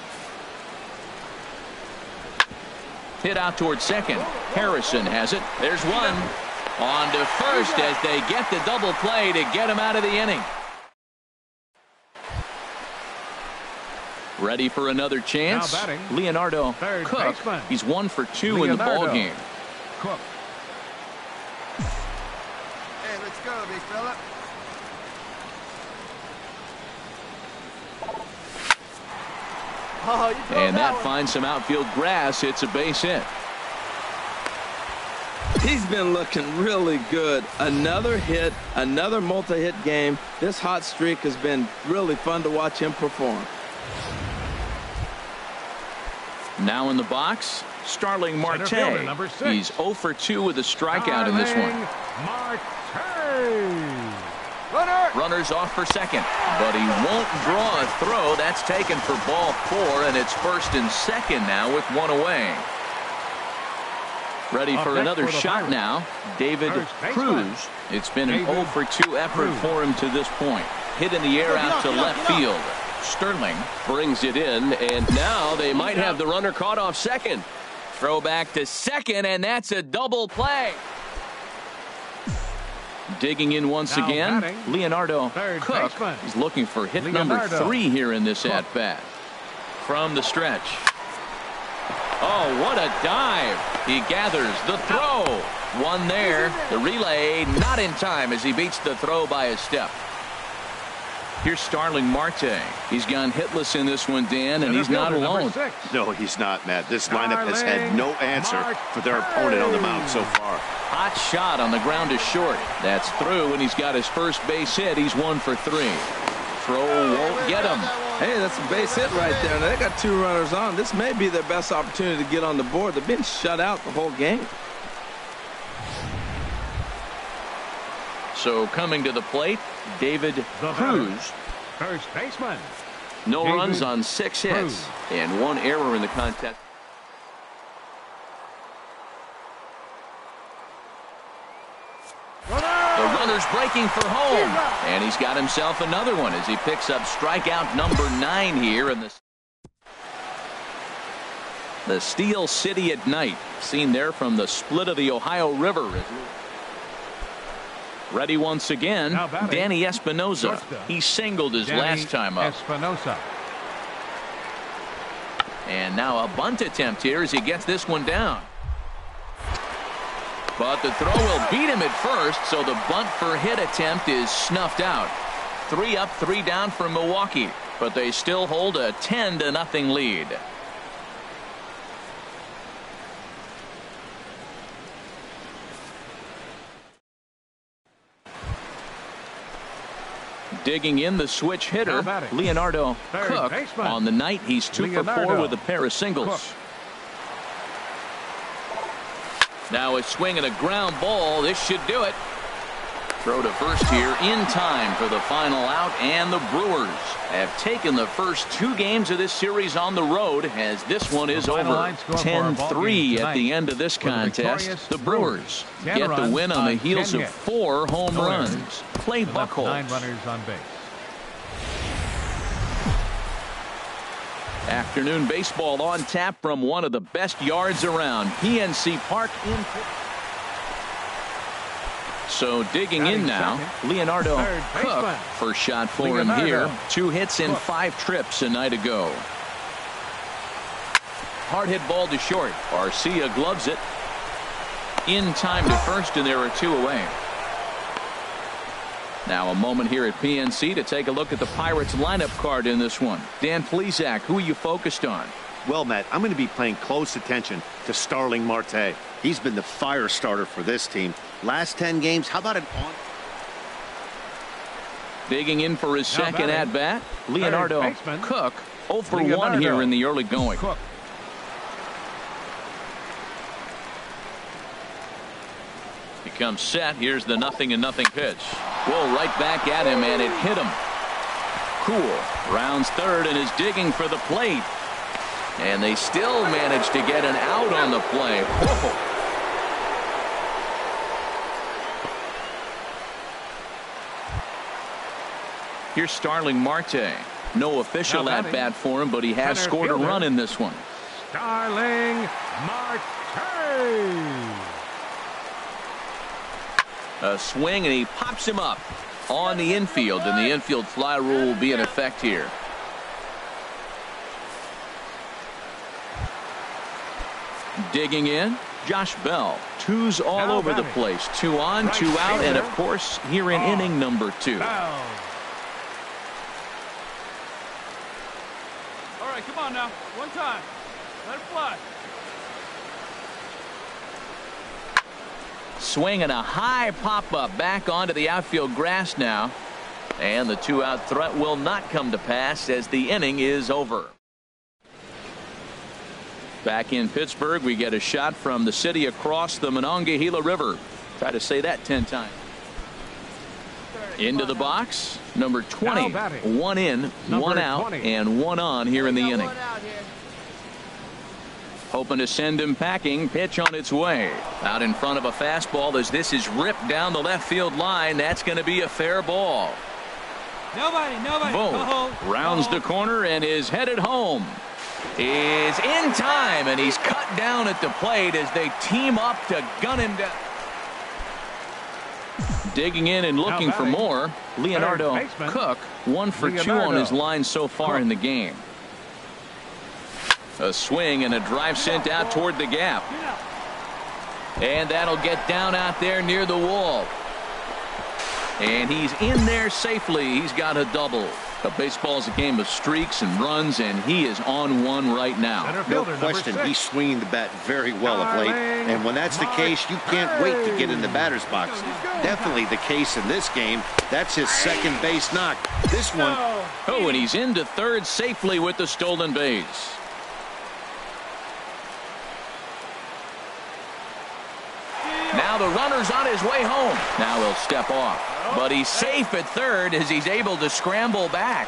Hit out towards second. Harrison has it. There's one. On to first as they get the double play to get him out of the inning. Ready for another chance. Leonardo Cook. He's 1 for 2 in the ball game. Cook. Hey, let's go, big fella. Oh, and that finds some outfield grass. It's a base hit. He's been looking really good. Another hit, another multi-hit game. This hot streak has been really fun to watch him perform. Now in the box, Starling Marte. He's 0 for 2 with a strikeout in this one. Marte. Runners off for second, but he won't draw a throw. That's taken for ball 4, and it's first and second now with 1 away. Ready for another shot now. David Cruz. It's been an 0 for 2 effort for him to this point. Hit in the air out to left field. Sterling brings it in, and now they might have the runner caught off second. Throw back to second, and that's a double play. Digging in once again, Leonardo Cook. He's looking for hit number 3 here in this at-bat. From the stretch. Oh, what a dive. He gathers the throw. 1 there. The relay not in time as he beats the throw by a step. Here's Starling Marte. He's gone hitless in this one, Dan, and he's not alone. No, he's not, Matt. This lineup has had no answer for their opponent on the mound so far. Hot shot on the ground is short. That's through, and he's got his first base hit. He's 1 for 3. Throw won't get him. Hey, that's a base hit right there. Now, they got 2 runners on. This may be their best opportunity to get on the board. They've been shut out the whole game. So coming to the plate, David Cruz. First baseman. No runs on 6 hits and 1 error in the contest. The runner's breaking for home, and he's got himself another one as he picks up strikeout number 9 here in the Steel City at night, seen there from the split of the Ohio River. Ready once again, Danny Espinosa. He singled his last time up. Espinosa. And now a bunt attempt here as he gets this one down. But the throw will beat him at first, so the bunt for hit attempt is snuffed out. 3 up, 3 down for Milwaukee, but they still hold a 10-0 lead. Digging in the switch hitter, Leonardo Cook. On the night, he's 2 for 4 with a pair of singles. Cook. Now a swing and a ground ball. This should do it. Throw to first here in time for the final out, and the Brewers have taken the first 2 games of this series on the road as this one is over. 10-3 at the end of this contest. The Brewers get the win on the heels of 4 home runs. Play Buckholz. 9 runners on base. Afternoon baseball on tap from one of the best yards around, PNC Park in. So digging in now, Leonardo Cook. First shot for him here. 2 hits in 5 trips a night ago. Hard hit ball to short. Garcia gloves it. In time to first, and there are 2 away. Now a moment here at PNC to take a look at the Pirates lineup card in this one. Dan Plesac, who are you focused on? Well, Matt, I'm going to be paying close attention to Starling Marte. He's been the fire starter for this team. Last 10 games, how about an on? Digging in for his second at-bat, Leonardo Cook. 0 for 1 here in the early going. Cook. Comes set. Here's the 0-0 pitch. Whoa, right back at him, and it hit him. Cool rounds third and is digging for the plate, and they still manage to get an out on the play. Whoa. Here's Starling Marte. No official at bat for him, but he has scored a run in this one. Starling Marte. A swing, and he pops him up on the infield, and the infield fly rule will be in effect here. Digging in, Josh Bell. 2's all over the place. 2 on, 2 out, and of course here in inning number 2. All right, come on now. One time. Let it fly. Swing and a high pop-up back onto the outfield grass now. And the 2-out threat will not come to pass as the inning is over. Back in Pittsburgh, we get a shot from the city across the Monongahela River. Try to say that 10 times. Into the box, number 20. 1 in, 1 out, and 1 on here in the inning. Hoping to send him packing. Pitch on its way. Out in front of a fastball as this is ripped down the left field line. That's going to be a fair ball. Nobody. Vogt rounds the corner and is headed home. Is in time, and he's cut down at the plate as they team up to gun him down. Digging in and looking for more, Leonardo Cook. 1 for 2 on his line so far in the game. A swing and a drive sent out toward the gap. And that'll get down out there near the wall. And he's in there safely. He's got a double. But baseball is a game of streaks and runs, and he is on one right now. No question, he's swinging the bat very well of late. And when that's the case, you can't wait to get in the batter's box. Definitely the case in this game. That's his second base knock. This one. Oh, and he's into third safely with the stolen base. Now the runner's on his way home. Now he'll step off. But he's safe at third as he's able to scramble back.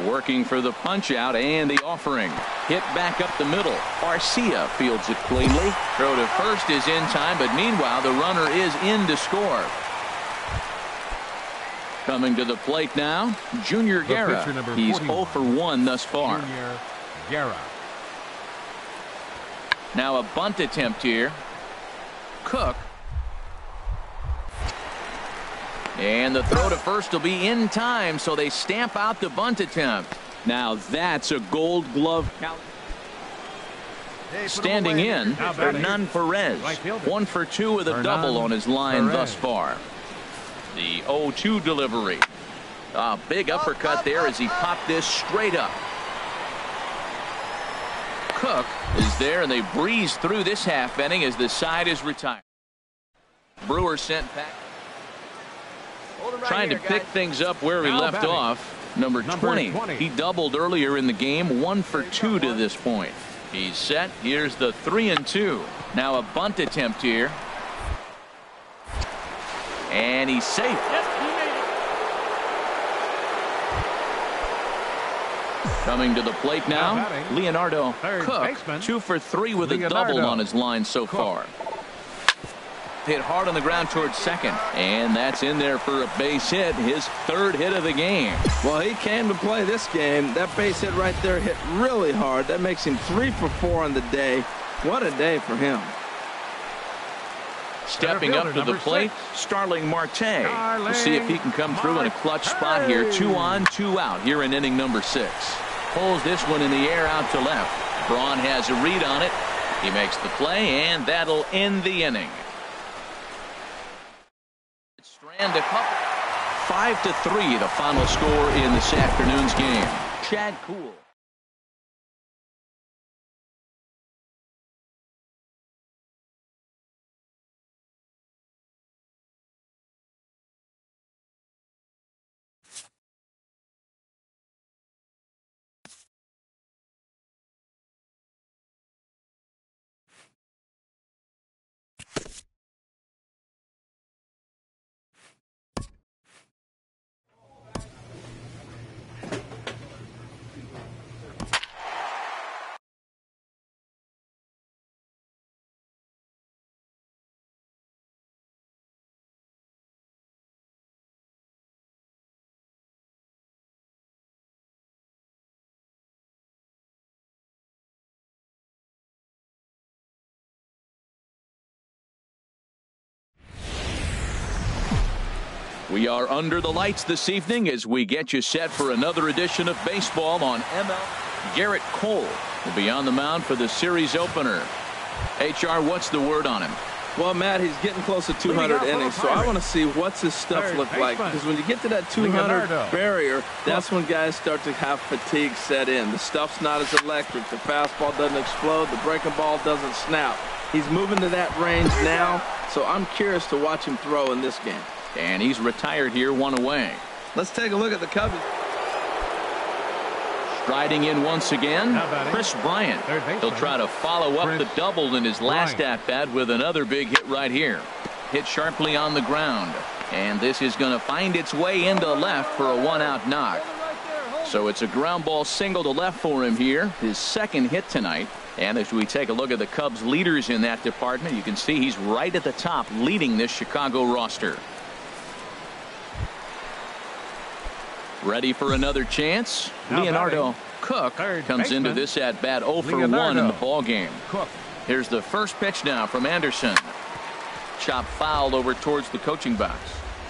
Working for the punch out and the offering. Hit back up the middle. Garcia fields it cleanly. Throw to first is in time, but meanwhile the runner is in to score. Coming to the plate now, Junior Guerra. He's 0 for 1 thus far. Junior Guerra. Now a bunt attempt here. Cook. And the throw to first will be in time, so they stamp out the bunt attempt. Now that's a Gold Glove count. Standing in, Hernan Perez. 1 for 2 with a double on his line thus far. The 0-2 delivery. A big uppercut there as he popped this straight up. Cook is there, and they breeze through this half inning as the side is retired. Brewers sent back. Trying to pick things up where he left off. Number 20. He doubled earlier in the game. 1 for 2 to this point. He's set. Here's the 3-2. Now a bunt attempt here. And he's safe. Yep, he made it. Coming to the plate now, Leonardo Cook. 2 for 3 with a double on his line so far. Hit hard on the ground towards second, and that's in there for a base hit, his 3rd hit of the game. Well, he came to play this game. That base hit right there hit really hard. That makes him 3 for 4 on the day. What a day for him. Stepping up to the plate, Starling Marte. We'll see if he can come through in a clutch spot here. 2 on, 2 out here in inning number 6. Pulls this one in the air out to left. Braun has a read on it. He makes the play, and that'll end the inning. Strand a couple. 5-3 the final score in this afternoon's game. Chad Kuhl. We are under the lights this evening as we get you set for another edition of baseball on MLB. Garrett Cole will be on the mound for the series opener. HR, what's the word on him? Well, Matt, he's getting close to 200 innings, so I want to see what's his stuff look like. Because when you get to that 200 barrier, that's when guys start to have fatigue set in. The stuff's not as electric. The fastball doesn't explode. The breaking ball doesn't snap. He's moving to that range now, so I'm curious to watch him throw in this game. And he's retired here, 1 away. Let's take a look at the Cubs. Striding in once again, Chris Bryant. He'll try to follow up the double in his last at-bat with another big hit right here. Hit sharply on the ground. And this is going to find its way into left for a 1-out knock. So it's a ground ball single to left for him here, his 2nd hit tonight. And as we take a look at the Cubs leaders in that department, you can see he's right at the top leading this Chicago roster. Ready for another chance. Leonardo Cook comes into this at bat 0 for 1 in the ball game. Here's the first pitch now from Anderson. Chop fouled over towards the coaching box.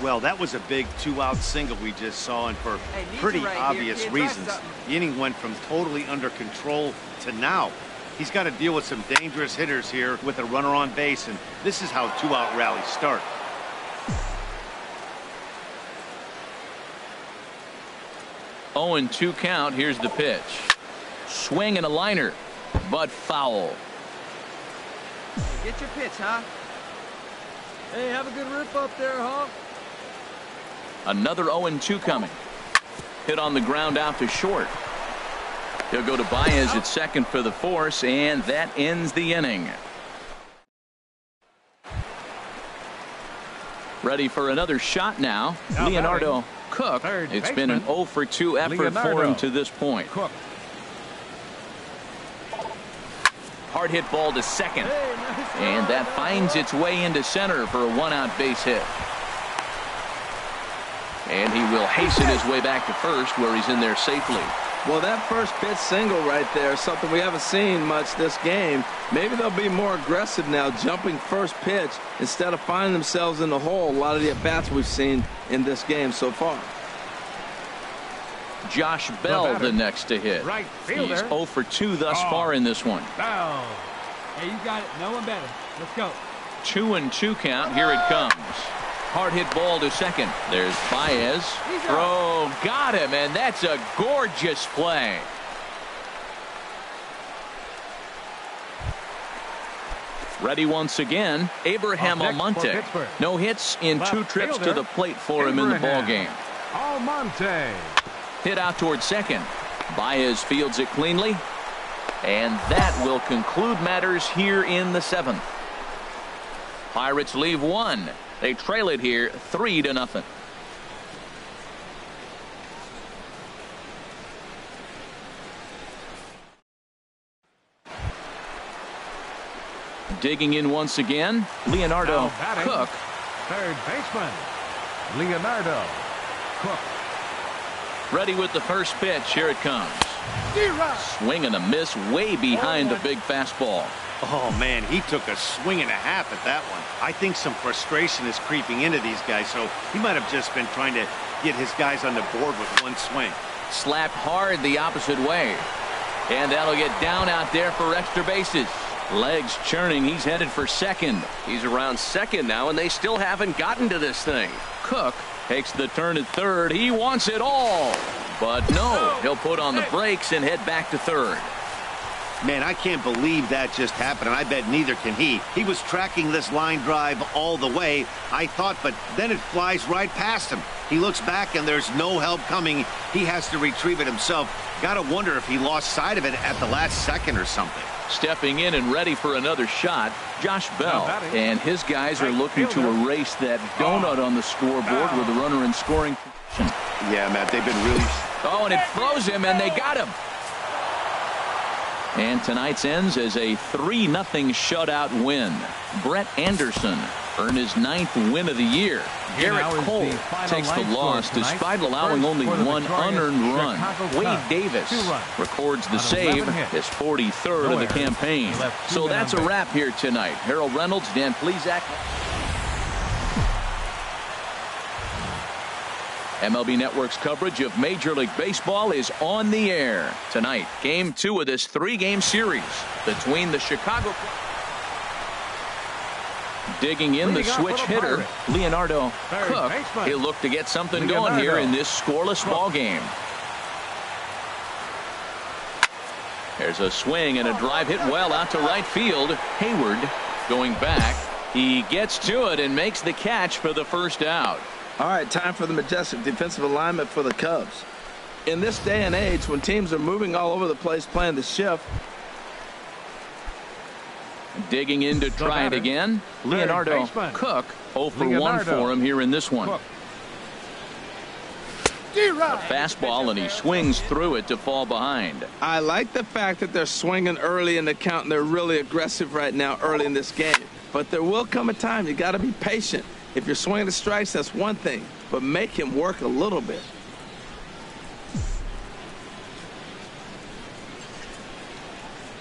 Well, that was a big 2-out single we just saw, and for pretty obvious reasons. The inning went from totally under control to now. He's got to deal with some dangerous hitters here with a runner on base, and this is how 2-out rallies start. Oh, and 2 count. Here's the pitch. Swing and a liner, but foul. Get your pitch, huh? Hey, have a good rip up there, huh? Another 0-2 coming. Hit on the ground out to short. He'll go to Baez at second for the force, and that ends the inning. Ready for another shot now. Leonardo Cook. It's been an 0 for 2 effort for him to this point. Hard hit ball to second. And that finds its way into center for a 1-out base hit. And he will hasten his way back to first, where he's in there safely. Well, that first pitch single right there is something we haven't seen much this game. Maybe they'll be more aggressive now, jumping first pitch instead of finding themselves in the hole. A lot of the at-bats we've seen in this game so far. Josh Bell, the next to hit. Right He's 0 for 2 thus far in this one. Foul. Hey, you got it. No one better. Let's go. 2-2 count. Here it comes. Hard hit ball to second. There's Baez. Throw, got him, and that's a gorgeous play. Ready once again, Abraham Almonte. No hits in 2 trips to the plate for him in the ball game. Almonte. Hit out towards second. Baez fields it cleanly, and that will conclude matters here in the 7th. Pirates leave 1. They trail it here 3-0. Digging in once again, Leonardo Cook. Third baseman, Leonardo Cook. Ready with the first pitch. Here it comes. Swing and a miss way behind the big fastball. Oh, man, he took a swing and a half at that one. I think some frustration is creeping into these guys, so he might have just been trying to get his guys on the board with one swing. Slapped hard the opposite way. And that'll get down out there for extra bases. Legs churning. He's headed for second. He's around second now, and they still haven't gotten to this thing. Cook takes the turn at third. He wants it all. But no, he'll put on the brakes and head back to third. Man, I can't believe that just happened, and I bet neither can he. He was tracking this line drive all the way, I thought, but then it flies right past him. He looks back, and there's no help coming. He has to retrieve it himself. Got to wonder if he lost sight of it at the last second or something. Stepping in and ready for another shot, Josh Bell. And his guys are looking to erase that donut on the scoreboard with a runner in scoring position. Yeah, Matt, they've been really... Oh, and it froze him, and they got him. And tonight's ends as a 3-0 shutout win. Brett Anderson earned his 9th win of the year. Garrett Cole takes the loss despite allowing only 1 unearned run. Wade Davis records the save, his 43rd of the campaign. So that's a wrap here tonight. Harold Reynolds, Dan Plesac. MLB Network's coverage of Major League Baseball is on the air. Tonight, Game 2 of this 3-game series between the Chicago... Digging in the switch hitter, Leonardo Cook. He'll look to get something going here in this scoreless ball game. There's a swing and a drive hit well out to right field. Hayward going back. He gets to it and makes the catch for the first out. All right, time for the majestic defensive alignment for the Cubs. In this day and age, when teams are moving all over the place playing the shift. Digging in to try it again, Leonardo Cook. 0 for 1 for him here in this one. A fastball, and he swings through it to fall behind. I like the fact that they're swinging early in the count, and they're really aggressive right now early in this game. But there will come a time you got to be patient. If you're swinging the strikes, that's one thing, but make him work a little bit.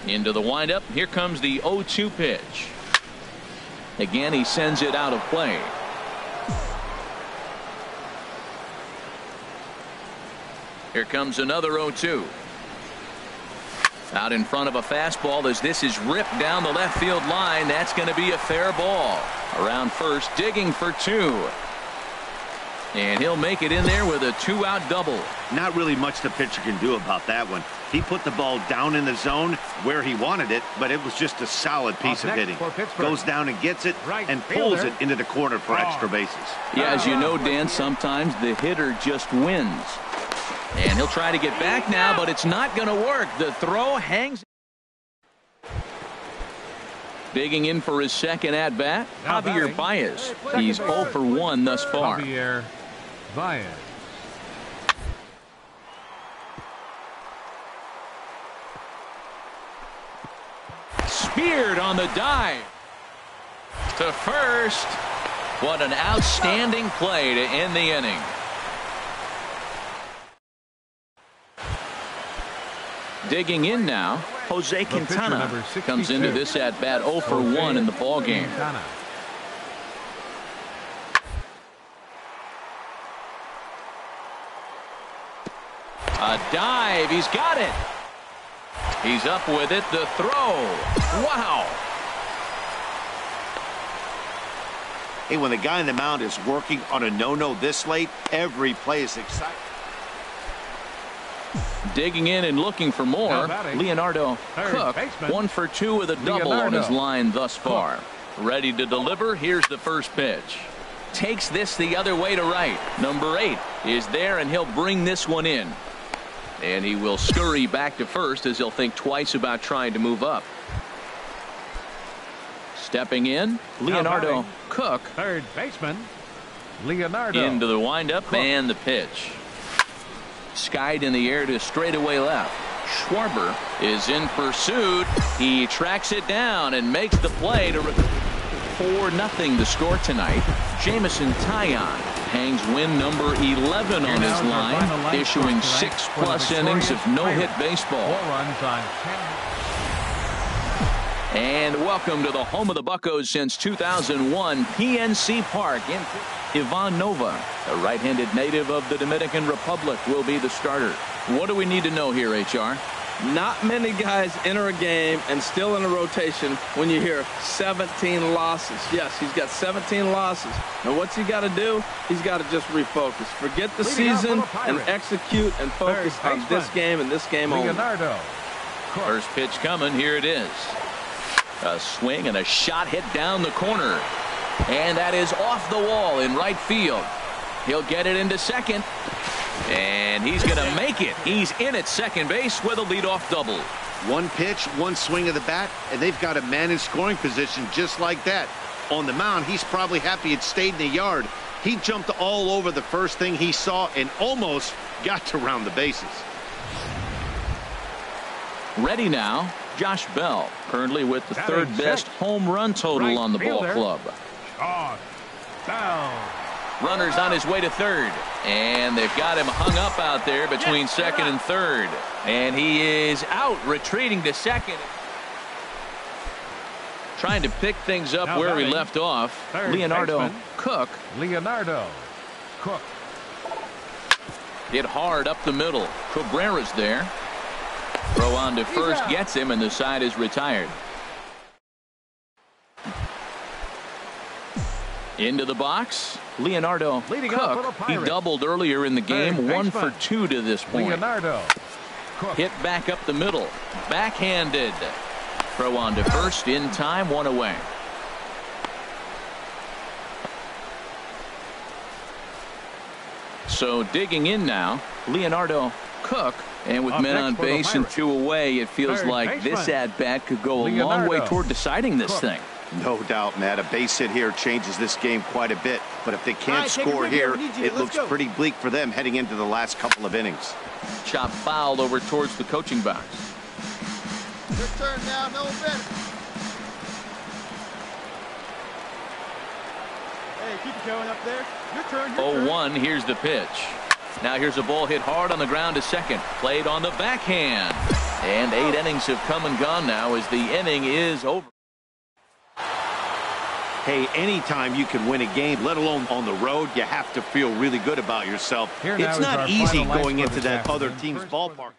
Into the windup. Here comes the 0-2 pitch. Again, he sends it out of play. Here comes another 0-2. Out in front of a fastball as this is ripped down the left field line. That's going to be a fair ball. Around first, digging for 2. And he'll make it in there with a 2-out double. Not really much the pitcher can do about that one. He put the ball down in the zone where he wanted it, but it was just a solid piece of hitting. Goes down and gets it and pulls it into the corner for extra bases. Yeah, as you know, Dan, sometimes the hitter just wins. And he'll try to get back now, but it's not going to work. The throw hangs. Digging in for his second at-bat, Javier Baez. He's 0 for 1 thus far. Javier Baez. Speared on the dive to first. What an outstanding play to end the inning. Digging in now, Jose Quintana comes into this at-bat 0 for 1 in the ball game. A dive, he's got it. He's up with it, the throw. Wow. Hey, when the guy in the mound is working on a no-no this late, every play is exciting. Digging in and looking for more, Leonardo Cook, 1 for 2 with a double on his line thus far. Ready to deliver, here's the first pitch. Takes this the other way to right. Number 8 is there, and he'll bring this one in. And he will scurry back to first as he'll think twice about trying to move up. Stepping in, Leonardo Cook. Third baseman, Leonardo. Into the windup and the pitch. Skied in the air to straightaway left. Schwarber is in pursuit. He tracks it down and makes the play to 4-0 the score tonight. Jamison Taillon hangs win number 11 on his line, issuing 6+ innings of no-hit baseball. 4 runs on 10. And welcome to the home of the Buccos since 2001, PNC Park. In Ivan Nova, a right-handed native of the Dominican Republic, will be the starter. What do we need to know here, HR? Not many guys enter a game and still in a rotation when you hear 17 losses. Yes, he's got 17 losses. And what's he got to do? He's got to just refocus. Forget the season and execute and focus on this game and this game only. First pitch coming. Here it is. A swing and a shot hit down the corner. And that is off the wall in right field. He'll get it into second. And he's going to make it. He's in at second base with a leadoff double. One pitch, one swing of the bat, and they've got a man in scoring position just like that. On the mound, he's probably happy it stayed in the yard. He jumped all over the first thing he saw and almost got to round the bases. Ready now, Josh Bell, currently with the third best home run total on the ball club. Runner's on his way to third, and they've got him hung up out there between second and third, and he is out, retreating to second, trying to pick things up where he left off. Leonardo Cook. Hit hard up the middle. Cabrera's there. Throw on to first, gets him, and the side is retired. Into the box, Leonardo Cook. He doubled earlier in the game, 1 for 2 to this point. Hit back up the middle, backhanded. Throw on to first, in time, 1 away. So digging in now, Leonardo Cook. And with men on base and 2 away, it feels like this at-bat could go a long way toward deciding this thing. No doubt, Matt. A base hit here changes this game quite a bit. But if they can't score here, it looks pretty bleak for them heading into the last couple of innings. Chop fouled over towards the coaching box. Your turn now, no offense. Hey, keep it going up there. Your turn. 0-1, here's the pitch. Now here's a ball hit hard on the ground to second. Played on the backhand. And 8 innings have come and gone now as the inning is over. Hey, anytime you can win a game, let alone on the road, you have to feel really good about yourself. It's not easy going into that other team's ballpark.